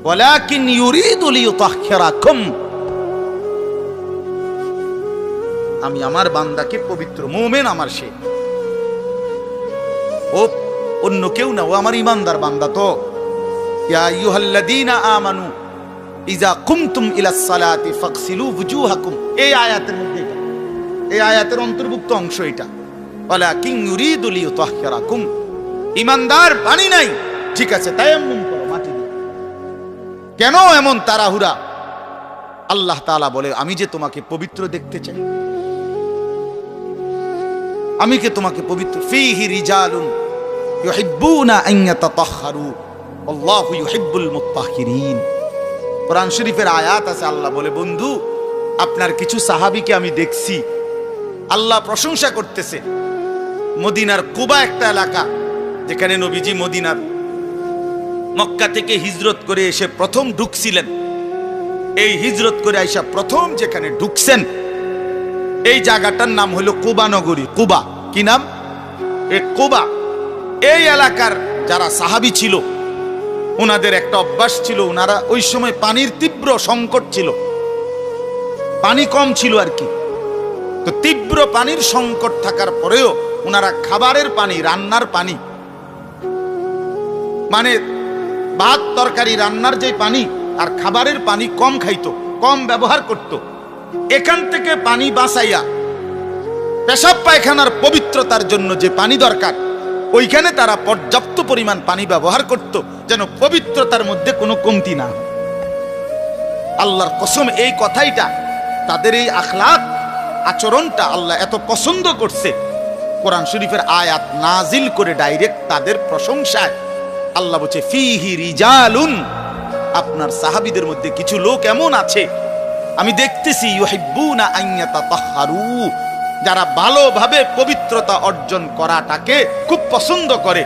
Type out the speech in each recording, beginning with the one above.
ওয়ালাকিন ইউরিদু লিইউতাহহিরাকুম, আমি আমার বান্দাকে পবিত্র, মুমিন আমার সে, ও অন্য কেউ না, ও আমার ইমানদার বান্দা। তো ইয়া আইয়ুহাল্লাযীনা আমানু ইযা কুমতুম ইলাস সালাতি ফাগসিলু ওয়ুজুহাকুম, এই আয়াতের মধ্যে এটা, এই আয়াতের অন্তর্ভুক্ত অংশ এটা। ওয়ালাকিন ইউরিদু লিইউতাহহিরাকুম, ইমানদার পানি নাই, ঠিক আছে তায়াম্মুম করো মাটি দিয়ে। কেন এমন তাড়াহুড়া? আল্লাহ তাআলা বলে, আমি যে তোমাকে পবিত্র দেখতে চাই, আমি কে তোমাকে পবিত্র। ফীহি রিজালুন ইউহিব্বুনা আন ইয়াতাতাহহারু আল্লাহু ইউহিব্বুল মুত্তাহহিরিন। কোরআন শরীফের আয়াত আছে, আল্লাহ বলে, বন্ধু আপনার কিছু সাহাবীকে আমি দেখছি, আল্লাহ প্রশংসা করতেছে। মদিনার কুবা একটা এলাকা, যেখানে নবীজি মদিনার মক্কা থেকে হিজরত করে এসে প্রথম ঢুকছিলেন। এই হিজরত করে আইসা প্রথম যেখানে ঢুকছেন, এই জায়গাটার নাম হলো কুবা নগরী। কুবা কি নাম? এই কুবা। এই এলাকার যারা সাহাবী ছিল, ওনাদের একটা অভ্যাস ছিল, ওনারা ওই সময় পানির তীব্র সংকট ছিল, পানি কম ছিল আর কি। তো তীব্র পানির সংকট থাকার পরেও ওনারা খাবারের পানি, রান্নার পানি, মানে ভাত তরকারি রান্নার যে পানি আর খাবারের পানি কম খাইতো, কম ব্যবহার করত। এখান থেকে পানি বাঁচাইয়া পেশাব পায়খানার পবিত্রতার জন্য যে পানি দরকার, ওইখানে তারা পর্যাপ্ত পরিমাণ পানি ব্যবহার করত, যেন পবিত্রতার মধ্যে কোনো কমতি না। আল্লাহর কসম, এই কথাইটা, তাদের এই আখলাক, আচরণটা আল্লাহ এত পছন্দ করছে, কোরআন শরীফের আয়াত নাজিল করে ডাইরেক্ট তাদের প্রশংসায়। আল্লাহ বলছে, ফীহি রিজালুন, আপনার সাহাবীদের মধ্যে কিছু লোক এমন আছে আমি দেখতেছি, ইউহিব্বুনা আন ইয়াতাতাহহারু, যারা ভালোভাবে পবিত্রতা অর্জন করাটাকে খুব পছন্দ করে।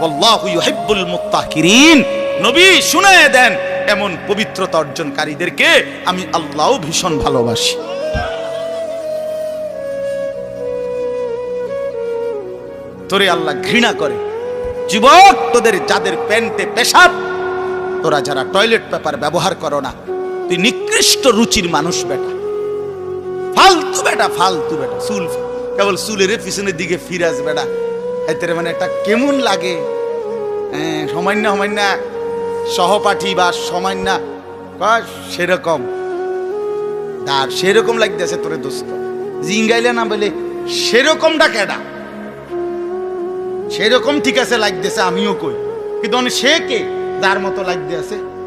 আল্লাহু ইউহিব্বুল মুত্তাহহিরিন, নবী শুনায়ে দেন, এমন পবিত্রতা অর্জনকারীদেরকে আমি আল্লাহও ভীষণ ভালোবাসি। তোরে আল্লাহ ঘৃণা করে। যুবক, তোদের যাদের প্যান্টে পেশাব, তোরা যারা টয়লেট পেপার ব্যবহার করো না, তুই নিকৃষ্ট রুচির মানুষ বেটা, ফালতু বেটা, ফালতু বেটা। চুল কেবল চুলের পিছনের দিকে ফিরাস বেটা, এতে মানে একটা কেমন লাগে। সামান্য সামান্য সহপাঠী বা সামান্য সেরকম আর সেরকম লাগতেছে তোরে দোস্ত, জিঙ্গাইলে না বলে সেরকমটা কেডা? সেরকম ঠিক আছে লাগতেছে, আমিও কই, কিন্তু সে কে যার মতো লাগতে আছে?